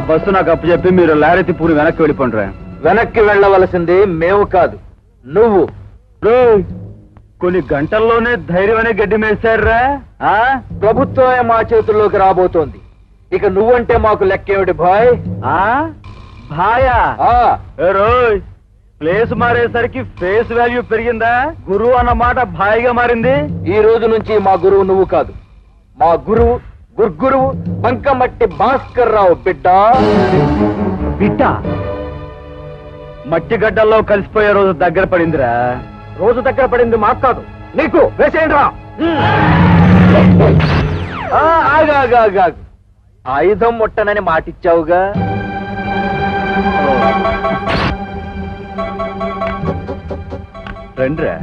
Bus నాకు అప్పు చెప్పి మీరు లారీ తిప్పుకుని వెనక్కి వెళ్ళిపోండి. వెనక్కి వెళ్ళవలసింది మేము కాదు, నువ్వు. కొన్ని గంటల్లోనే ధైర్యం అనే గడ్డి మేశారా? ప్రభుత్వమే మా చేతుల్లోకి రాబోతోంది. ఇక నువ్వంటే మాకు లెక్కేమిటి భాయ్? భాయా? రోయ్, ప్లేస్ మారేసరికి ఫేస్ వాల్యూ పెరిగిందా? గురువు అన్న మాట భాయిగా మారింది. ఈ రోజు నుంచి మా గురువు నువ్వు కాదు, మా గురువు గుర్గురువు బంకమట్టి భాస్కర్ రావు బిడ్డ. బిడ్డ మట్టి గడ్డల్లో కలిసిపోయే రోజు దగ్గర పడిందిరా. రోజు దగ్గర పడింది మాకు కాదు, నీకు. వేసేయండి రా. ఆగాగాగా, ఆయుధం ముట్టనని మాటిచ్చావుగా. రండిరా.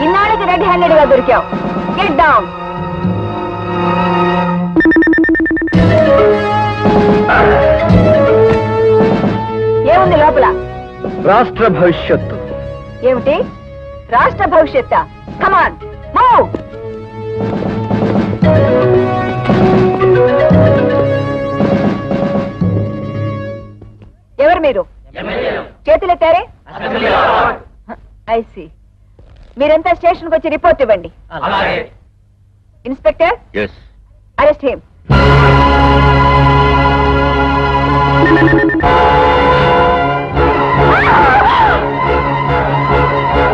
ఇన్నాళ్ళకి రెడ్ హ్యాండెడ్ గా దొరికావు. Get down. ఏముంది లోపల? రాష్ట్ర భవిష్యత్తు. ఏమిటి రాష్ట్ర భవిష్యత్? Come on move. ఎవరు మీరు? చేతులెత్తారే? ఐసి. మీరంతా స్టేషన్ కు వచ్చి రిపోర్ట్ ఇవ్వండి. Inspector, arrest him.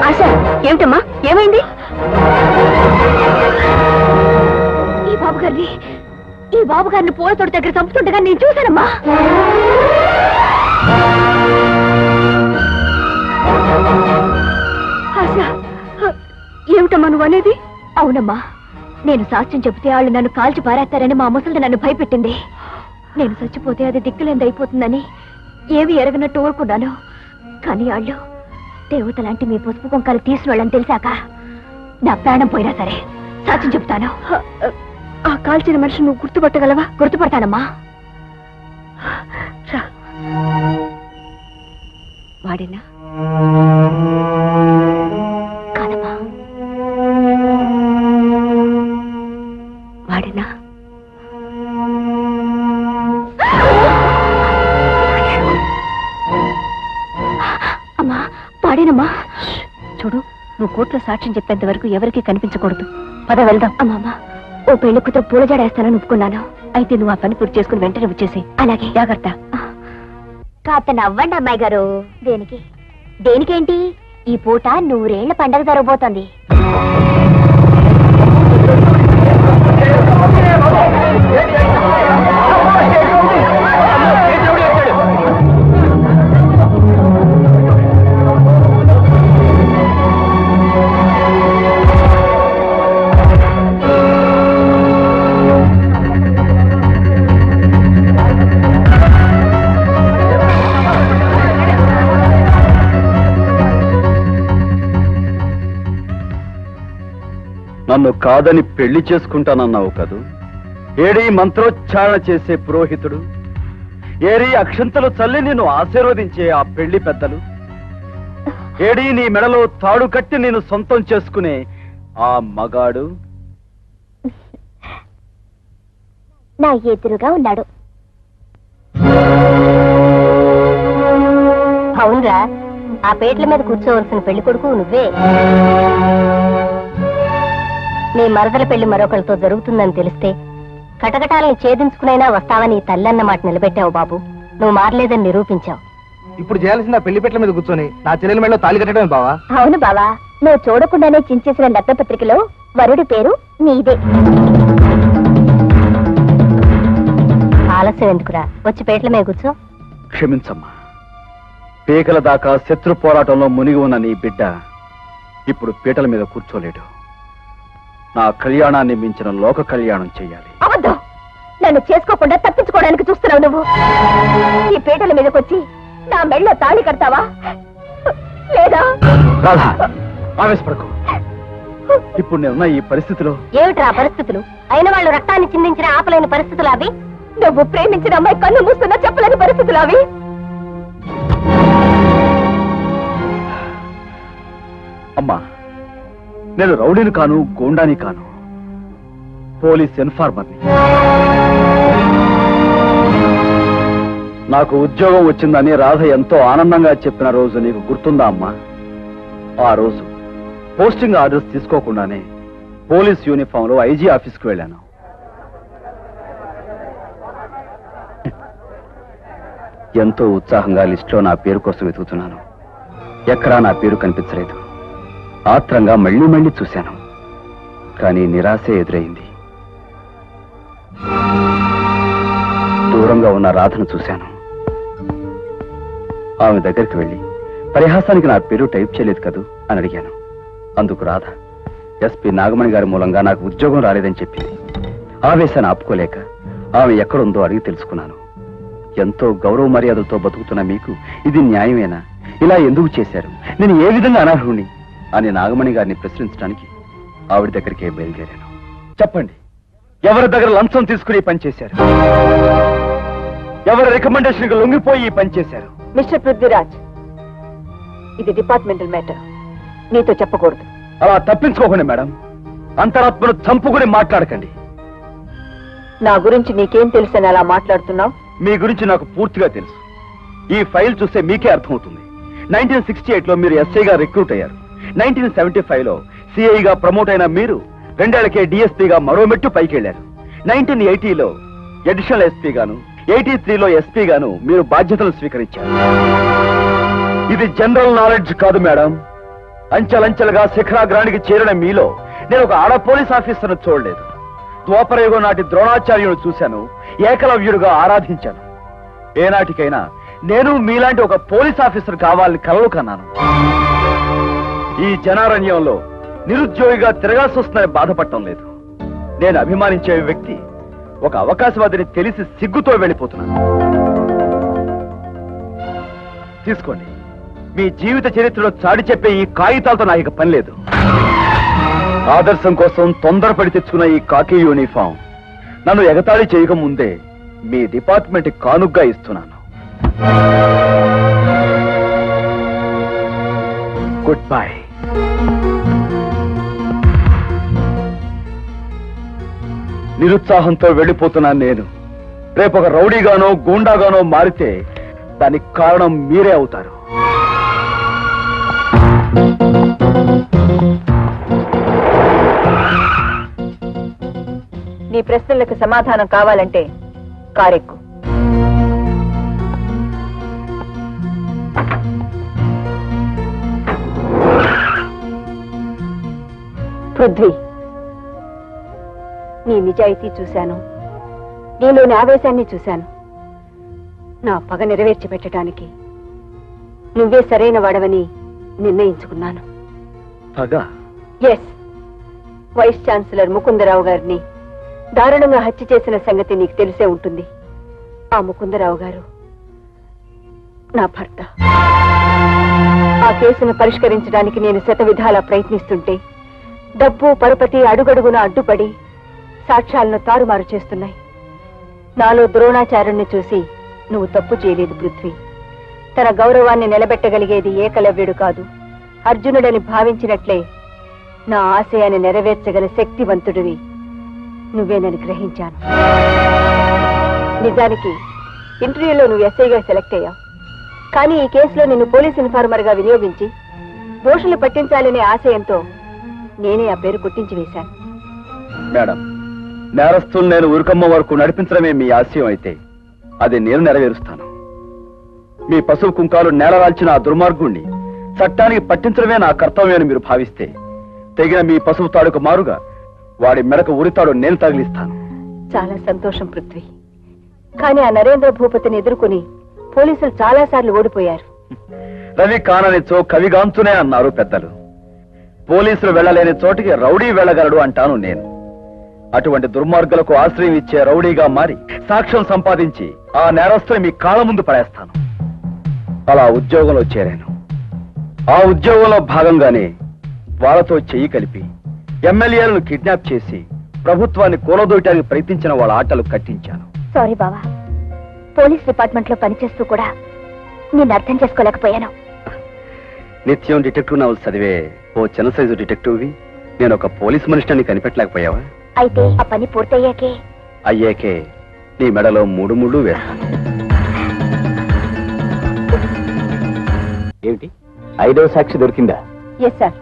ఆశా, ఏమిటమ్మా, ఏమైంది? ఈ బాబు గారిని పూల తోట దగ్గర చంపుతుండగా నేను చూశానమ్మా. ఏమిటమ్మా నువ్వు అనేది? అవునమ్మా, నేను సాక్ష్యం చెబితే వాళ్ళు నన్ను కాల్చి పారేస్తారని మా ముసలి నన్ను భయపెట్టింది. నేను చచ్చిపోతే అది దిక్కులేంది అయిపోతుందని ఏవి ఎరగనట్టు ఊరుకున్నాను. కానీ వాళ్ళు దేవతలాంటి మీ పసుపు కుంకాలు తీసిన వాళ్ళని తెలిసాక నా ప్రాణం పోయినా సరే సాక్ష్యం చెప్తాను. ఆ కాల్చిన మనిషి నువ్వు గుర్తుపట్టగలవా? గుర్తుపడతానమ్మా. వాడేనా? కాదమ్మా, వాడేనా? అమ్మా వాడేనమ్మా. చూడు, నువ్వు కోర్టులో సాక్ష్యం చెప్పేంత వరకు ఎవరికీ కనిపించకూడదు. పద వెళ్దాం. అమ్మమ్మ, ఓ పెళ్లి కూతురు పూలజాడేస్తానని ఒప్పుకున్నాను. అయితే నువ్వు ఆ పని పూర్తి చేసుకుని వెంటనే వచ్చేసి. అలాగే, జాగ్రత్త. కాస్త నవ్వండి అమ్మాయి గారు. దేనికి? దేనికేంటి? ఈ పూట 100 ఏళ్ల పండగ జరగబోతోంది. నన్ను కాదని పెళ్లి చేసుకుంటానన్నావు కదూ? ఏడీ మంత్రోచ్చారణ చేసే పురోహితుడు, ఏడీ అక్షంతలు చల్లి నిన్ను ఆశీర్వదించే ఆ పెళ్లి పెద్దలు, ఏడీ నీ మెడలో తాడు కట్టి నేను సొంతం చేసుకునే ఆ మగాడు నా ఎదురుగా ఉన్నాడు. అవునరా, ఆ పేట్ల మీద కూర్చోవలసిన పెళ్లి కొడుకు నువ్వే. నీ మరదల పెళ్లి మరొకరితో జరుగుతుందని తెలిస్తే కటకటాలని ఛేదించుకునైనా వస్తావని తల్లన్న మాట నిలబెట్టావు బాబు. నువ్వు మారలేదని నిరూపించావు. ఇప్పుడు చేయాల్సిన పెళ్లి పెట్ల మీద కూర్చొని నా చెల్లెల మెడలో తాళి కట్టడమే బావా. అవును బావా, నువ్వు చూడకుండానే చించేసిన లగ్నపత్రికలో వరుడి పేరు నీదే. ఆలస్యం ఎందుకురా, వచ్చి పేట్ల మీద కూర్చో. క్షమించమ్మా, పీకల దాకా శత్రు పోరాటంలో మునిగి ఉన్న నీ బిడ్డ ఇప్పుడు పీటల మీద కూర్చోలేడు. నా కళ్యాణాన్ని మించిన లోక కళ్యాణం చెయ్యాలి. అవద్దు, నన్ను చేసుకోకుండా తప్పించుకోవడానికి చూస్తున్నావు నువ్వు. ఈ పీటల మీదకొచ్చి నా మెళ్ళో తాళి కడతావా లేదా? రాధా, ఆవేశపడకు. ఇప్పుడు నేనున్న ఈ పరిస్థితిలో. ఏమిట్రా పరిస్థితులు? అయిన వాళ్ళు రక్తాన్ని చిందించిన ఆపలేని పరిస్థితులు అవి. నువ్వు ప్రేమించిన అమ్మాయి కన్ను మూస్తున్నా చెప్పలేని పరిస్థితులు అవి. అమ్మా, నేను రౌడీని కాను, గోండాని కాను, పోలీస్ ఇన్ఫార్మర్ని. నాకు ఉద్యోగం వచ్చిందని రాధ ఎంతో ఆనందంగా చెప్పిన రోజు నీకు గుర్తుందా అమ్మా? ఆ రోజు పోస్టింగ్ ఆర్డర్స్ తీసుకోకుండానే పోలీస్ యూనిఫామ్ లో ఐజీ ఆఫీస్కి వెళ్ళాను. ఎంతో ఉత్సాహంగా లిస్టులో నా పేరు కోసం వెతుకుతున్నాను. ఎక్కడా నా పేరు కనిపించలేదు. ఆత్రంగా మళ్ళీ మళ్ళీ చూశాను, కానీ నిరాశే ఎదురైంది. దూరంగా ఉన్న రాధను చూశాను. ఆమె దగ్గరికి వెళ్ళి పరిహాసానికి నా పేరు టైప్ చేయలేదు కదూ అని అడిగాను. అందుకు రాధ ఎస్పీ నాగమణి గారి మూలంగా నాకు ఉద్యోగం రాలేదని చెప్పింది. ఆవేశాన్ని ఆపుకోలేక ఆమె ఎక్కడుందో అడిగి తెలుసుకున్నాను. ఎంతో గౌరవ మర్యాదలతో బతుకుతున్న మీకు ఇది న్యాయమేనా? ఇలా ఎందుకు చేశారు? నేను ఏ విధంగా అనర్హుణ్ణి అని నాగమణి గారిని ప్రశ్నించడానికి ఆవిడ దగ్గరికే బయలుదేరాను. చెప్పండి, ఎవరి దగ్గర లంచం తీసుకుని పనిచేశారు? ఎవరి రికమెండేషన్ లొంగిపోయి పనిచేశారు? మిస్టర్ పృథ్వీరాజ్, ఇది డిపార్ట్మెంటల్ మ్యాటర్, నీతో చెప్పకూడదు. అలా తప్పించుకోకండి మేడం. అంతరాత్మను చంపుకుని మాట్లాడకండి. నా గురించి నీకేం తెలుసని అలా మాట్లాడుతున్నావు? మీ గురించి నాకు పూర్తిగా తెలుసు. ఈ ఫైల్ చూస్తే మీకే అర్థమవుతుంది. 1968లో మీరు ఎస్ఐగా రిక్రూట్ అయ్యారు. 1975లో సిఐగా ప్రమోట్ అయిన మీరు 2 ఏళ్లకే డిఎస్పీగా మరో మెట్టు పైకి వెళ్లారు. 1980లో అడిషనల్ ఎస్పీ గాను, 83లో ఎస్పీ గాను మీరు బాధ్యతలు స్వీకరించారు. ఇది జనరల్ నాలెడ్జ్ కాదు మేడం. అంచెలంచెలుగా శిఖరాగ్రానికి చేరిన మీలో నేను ఒక ఆడ పోలీస్ ఆఫీసర్ను చూడలేదు. ద్వాపరయుగం నాటి ద్రోణాచార్యుడు చూశాను, ఏకలవ్యుడుగా ఆరాధించాను. ఏనాటికైనా నేను మీలాంటి ఒక పోలీస్ ఆఫీసర్ కావాలని కలలు కన్నాను. ఈ జనారణ్యంలో నిరుద్యోగిగా తిరగాల్సి వస్తుందని బాధపడటం లేదు. నేను అభిమానించే వ్యక్తి ఒక అవకాశవాదిని తెలిసి సిగ్గుతో వెళ్ళిపోతున్నాను. తీసుకోండి, మీ జీవిత చరిత్రలో చాటి చెప్పే ఈ కాగితాలతో నాకు ఇక పని లేదు. ఆదర్శం కోసం తొందరపడి తెచ్చుకున్న ఈ కాకి యూనిఫామ్ నన్ను ఎగతాళి చేయక ముందే మీ డిపార్ట్మెంట్ కానుగ్గా ఇస్తున్నాను. Good bye. నిరుత్సాహంతో వెళ్ళిపోతున్నాను నేను. రేపు ఒక రౌడీగానో గూండాగానో మారితే దానికి కారణం మీరే అవుతారు. నీ ప్రశ్నలకు సమాధానం కావాలంటే కారెక్కు. పృథ్వీ, నీ నిజాయితీ చూశాను, నీలోని ఆవేశాన్ని చూశాను. నా పగ నెరవేర్చి పెట్టడానికి నువ్వే సరైన వాడవని నిర్ణయించుకున్నాను. పగ? ఎస్. వైస్ ఛాన్సలర్ ముకుందరావు గారిని దారుణంగా హత్య చేసిన సంగతి నీకు తెలిసే ఉంటుంది. ఆ ముకుందరావు గారు నా భర్త. ఆ కేసును పరిష్కరించడానికి నేను శతవిధాలా ప్రయత్నిస్తుంటే డబ్బు పరపతి అడుగడుగున అడ్డుపడి సాక్ష్యాలను తారుమారు చేస్తున్నాయి. నాలో ద్రోణాచార్యుణ్ణి చూసి నువ్వు తప్పు చేయలేదు పృథ్వీ. తన గౌరవాన్ని నిలబెట్టగలిగేది ఏకలవ్యుడు కాదు, అర్జునుడని భావించినట్లే నా ఆశయాన్ని నెరవేర్చగల శక్తివంతుడివి నువ్వేనని గ్రహించాను. నిజానికి ఇంటర్వ్యూలో నువ్వు ఎస్ఐగా సెలెక్ట్ అయ్యావు. కానీ ఈ కేసులో నిన్ను పోలీస్ ఇన్ఫార్మర్ గా వినియోగించి దోషులు పట్టించాలనే ఆశయంతో నేనే ఆ పేరు గుర్తించి వేశాను. మేడం, నేరస్తులు నేను ఉరుకమ్మ వరకు నడిపించడమే మీ ఆశయం అయితే అది నేను నెరవేరుస్తాను. మీ పశువు కుంకాలు నేలరాల్చిన ఆ దుర్మార్గుణ్ణి చట్టానికి పట్టించడమే నా కర్తవ్యం మీరు భావిస్తే తెగిన మీ పశువు తాడుకు మారుగా వాడి మెడకు ఉరితాడు నేను తగిలిస్తాను. చాలా సంతోషం పృథ్వీ. కానీ ఆ నరేంద్ర భూపతిని ఎదుర్కొని పోలీసులు చాలా సార్లు ఓడిపోయారు. రవి కాననిచో కవిగాంచునే అన్నారు పెద్దలు. పోలీసులు వెళ్ళలేని చోటికి రౌడీ వెళ్ళగలడు అంటాను నేను. అటువంటి దుర్మార్గులకు ఆశ్రయం ఇచ్చే రౌడీగా మారి సాక్ష్యం సంపాదించి ఆ నేరస్తుని మీ కాళ్ళ ముందు పడేస్తాను. అలా ఉద్యోగంలో చేరాను. ఆ ఉద్యోగంలో భాగంగానే వాళ్ళతో చెయ్యి కలిపి ఎమ్మెల్యేలను కిడ్నాప్ చేసి ప్రభుత్వాన్ని కూలదోయటానికి ప్రయత్నించిన వాళ్ళ ఆటలు కట్టించాను. సారీ బావా, పోలీస్ డిపార్ట్మెంట్ లో పనిచేస్తూ కూడా నేను అర్థం చేసుకోలేకపోయాను. నిత్యం డిటెక్టివ్ నవల్స్ చదివే ఓ చిన్న సైజు డిటెక్టివ్వి నేను ఒక పోలీస్ మనిషిని కనిపెట్టలేకపోయావా? అయితే ఆ పని పూర్తయ్యాకే అయ్యాకే నీ మెడలో 3 ముళ్ళు వేస్తాను. ఏమిటి 5వ సాక్షి దొరికిందా? ఎస్ సార్,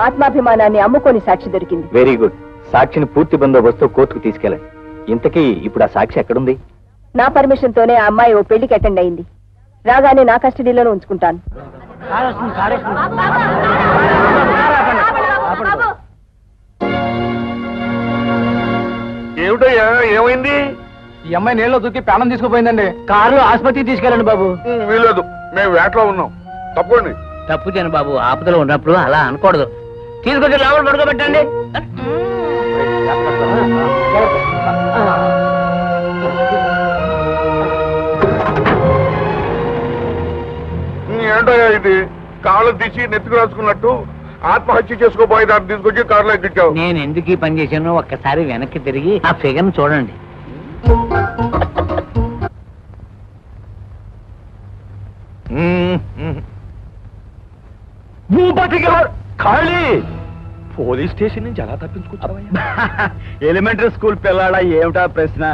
ఆత్మాభిమానాన్ని అమ్ముకొని సాక్షి దొరికింది. Very good. సాక్షిని పూర్తి బందోబస్తు కోర్టుకు తీసుకెళ్ళండి. ఇంతకీ ఇప్పుడు ఆ సాక్షి ఎక్కడుంది? నా పర్మిషన్ తోనే ఆ అమ్మాయి ఓ పెళ్లికి అటెండ్ అయింది. రాగానే నా కస్టడీలోనే ఉంచుకుంటాను. ఏమిటయ్యా, ఏమైంది? ఈ అమ్మాయి నీళ్ళలో దూకి ప్రాణం తీసుకుపోయిందండి. కారులో ఆసుపత్రికి తీసుకెళ్ళండి బాబు. వీలేదు, మేము వేటలో ఉన్నాం. తప్పండి. తప్పు చేయను బాబు, ఆపదలో ఉన్నప్పుడు అలా అనకూడదు. తీసుకొచ్చి లోపల పడుకోబెట్టండి. ఏంటయ్యా ఇది? కాళ్ళు తీసి నెత్తికి రాసుకున్నట్టు ఆత్మహత్య చేసుకోబోయే దాన్ని తీసుకొచ్చి కారులో ఎక్కించావు. నేను ఎందుకు ఈ పని చేశానో ఒక్కసారి వెనక్కి తిరిగి ఆ ఫిగర్ చూడండి. ఖాళీ పోలీస్ స్టేషన్ నుంచి ఎలా తప్పించుకుంటావయ్యా? ఎలిమెంటరీ స్కూల్ పిల్లాడా ఏమిటా ప్రశ్న?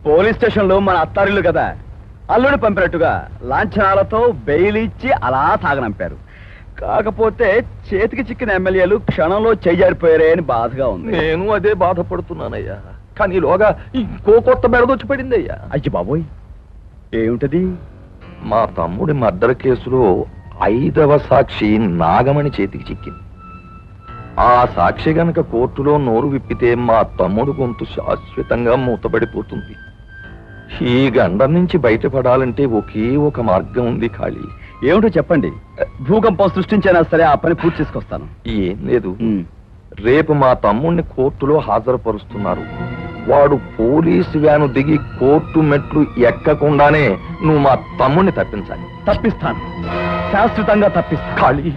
పోలీస్ స్టేషన్ లో మన అత్తారిల్లు కదా, అల్లుడు పంపినట్టుగా లాంఛనాలతో బెయిల్ ఇచ్చి అలా తాగనంపారు. కాకపోతే చేతికి చిక్కిన ఎమ్మెల్యేలు క్షణంలో చేజారిపోయారే అని బాధగా ఉంది. నేను అదే బాధపడుతున్నానయ్యా. కానీ ఈలోగా ఇంకో కొత్త బెడదొచ్చి పడింది అయ్యా. అయ్యి బాబోయ్, ఏమిటది? మా తమ్ముడి మర్డర్ కేసులో 5వ సాక్షి నాగమణి చేతికి చిక్కింది. ఆ సాక్షి గనక కోర్టులో నోరు విప్పితే మా తమ్ముడు గొంతు శాశ్వతంగా మూతపడిపోతుంది. ఈ గండం నుంచి బయటపడాలంటే ఒకే ఒక మార్గం ఉంది ఖాళీ. ఏమిటో చెప్పండి. భూకంపం సృష్టించైనా సరే ఆ పని పూర్తి చేసుకొస్తాను. ఏం లేదు, రేపు మా తమ్ముణ్ణి కోర్టులో హాజరుపరుస్తున్నారు. వాడు పోలీసు వ్యాను దిగి కోర్టు మెట్లు ఎక్కకుండానే నువ్వు మా తమ్ముణ్ణి తప్పించాలి. తప్పిస్తాను, శాశ్వతంగా తప్పిస్తాను. ఖాళీ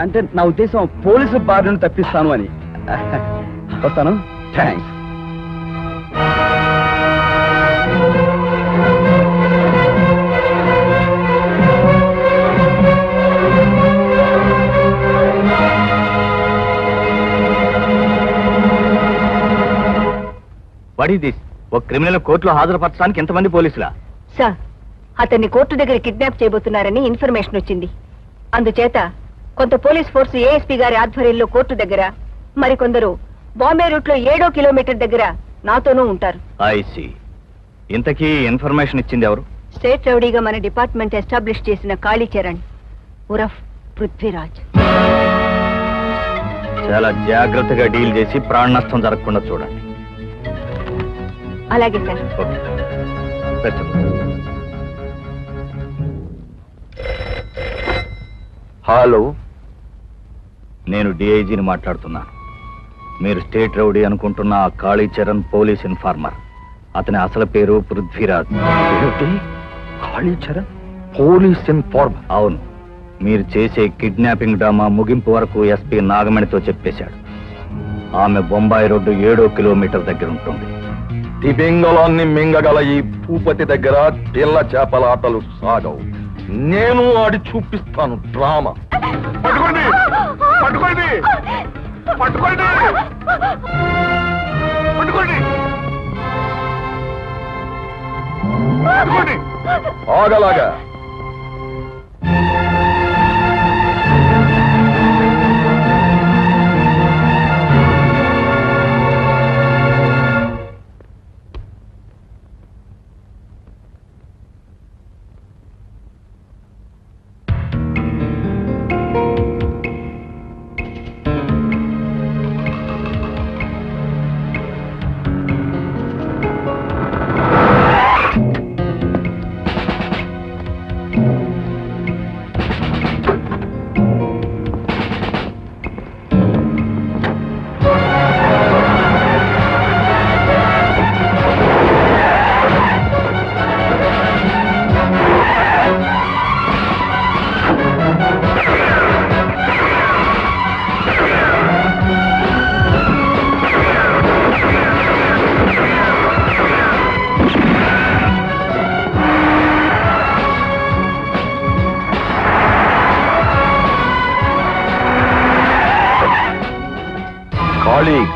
అంటే నా ఉద్దేశం పోలీసు బారి నుండి తప్పిస్తాను అని. వస్తాను. థ్యాంక్స్. వాడి దిస్ ఒక క్రిమినల్ కోర్టులో హాజరుపరచడానికి ఎంతమంది పోలీసులా? సార్, అతన్ని కోర్టు దగ్గర కిడ్నాప్ చేయబోతున్నారని ఇన్ఫర్మేషన్ వచ్చింది. అందుచేత కొంత పోలీస్ ఫోర్స్ ఏఎస్పీ గారి ఆధ్వర్యంలో కోర్టు దగ్గర, మరికొందరు బాంబే రూట్ లో 7వ కిలోమీటర్ దగ్గర నాతోనూ ఉంటారు. ఐసి. ఇంతకీ ఇన్ఫర్మేషన్ ఇచ్చింది ఎవరు? స్టేట్ రౌడీగా మన డిపార్ట్మెంట్ ఎస్టాబ్లిష్ చేసిన కాళీచరణ్ ఉరఫ్ పృథ్వీరాజ్. చాలా జాగ్రత్తగా డీల్ చేసి ప్రాణ నష్టం జరగకుండా చూడండి. అలాగే sir. Okay. Best of luck. Hello, నేను డిఐజీని మాట్లాడుతున్నాను. మీరు స్టేట్ రౌడీ అనుకుంటున్న ఆ కాళీచరణ్ పోలీస్ ఇన్ఫార్మర్. అతని అసలు పేరు పృథ్వీరాజ్. ఏమిటి? Kalicharan police informer? అవును. మీరు చేసే కిడ్నాపింగ్ డ్రామా ముగింపు వరకు ఎస్పీ నాగమణితో చెప్పేశాడు. ఆమె బొంబాయి రోడ్డు 7వ కిలోమీటర్ దగ్గర ఉంటుంది. తిమింగలాన్ని మింగగల ఈ భూపతి దగ్గర పిల్ల చేపల ఆటలు సాగవు. నేను ఆడి చూపిస్తాను డ్రామా. పట్టుకోండి, పట్టుకోండి, పట్టుకోండి, పట్టుకోండి, పట్టుకోండి. ఆగలాగా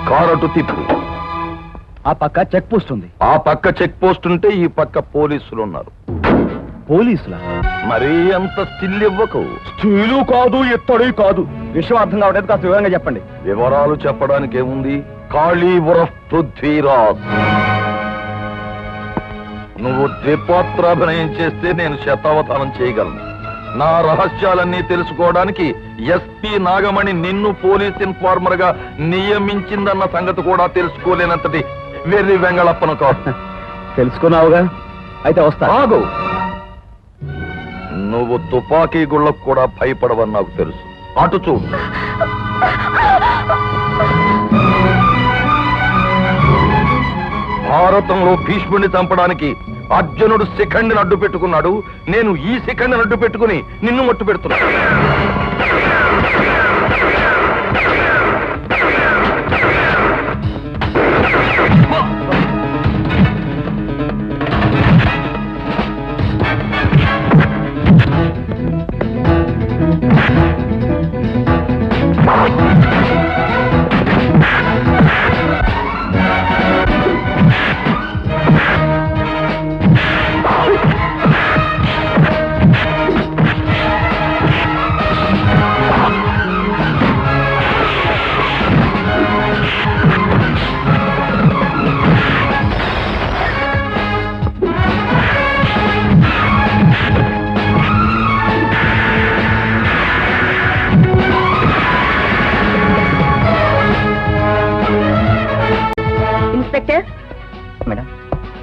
కారటు తిప్పు. ఆ పక్క చెక్ పోస్ట్ ఉంది. ఆ పక్క చెక్ పోస్ట్ ఉంటే ఈ పక్క పోలీసులు ఉన్నారు. పోలీసులా? మరీ అంత స్టిల్ ఇవ్వకు. స్టీలు కాదు, ఎత్తడి కాదు. విషయం అర్థం కావట్లేదు, కాస్త వివరంగా చెప్పండి. వివరాలు చెప్పడానికి ఏముంది? కాళీ ఉరఫ్ పృథ్వీరాజ్. నువ్వు ద్విపాత్రాభినయం చేస్తే నేను శతావధానం చేయగలను. నా రహస్యాలన్నీ తెలుసుకోవడానికి ఎస్పీ నాగమణి నిన్ను పోలీస్ ఇన్ఫార్మర్ గా నియమించిందన్న సంగతి కూడా తెలుసుకోలేనంతటి వెర్రి వెంగళప్పను కాదు. తెలుసుకున్నావుగా, అయితే వస్తా. ఆగు. నువ్వు తుపాకీ గుళ్ళకు కూడా భయపడవని నాకు తెలుసు. అటు చూడు. భారతంలో భీష్ముడిని చంపడానికి అర్జునుడు శిఖండిని అడ్డు పెట్టుకున్నాడు. నేను ఈ శిఖండిని అడ్డు పెట్టుకుని నిన్ను మట్టు పెడుతున్నా.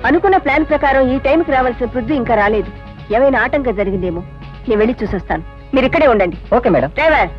అనుకున్న ప్లాన్ ప్రకారం ఈ టైంకి రావాల్సిన పృథ్వీ ఇంకా రాలేదు. ఏమైనా ఆటంకం జరిగిందేమో. నేను వెళ్ళి చూసొస్తాను. మీరు ఇక్కడే ఉండండి. Okay madam. డ్రైవర్,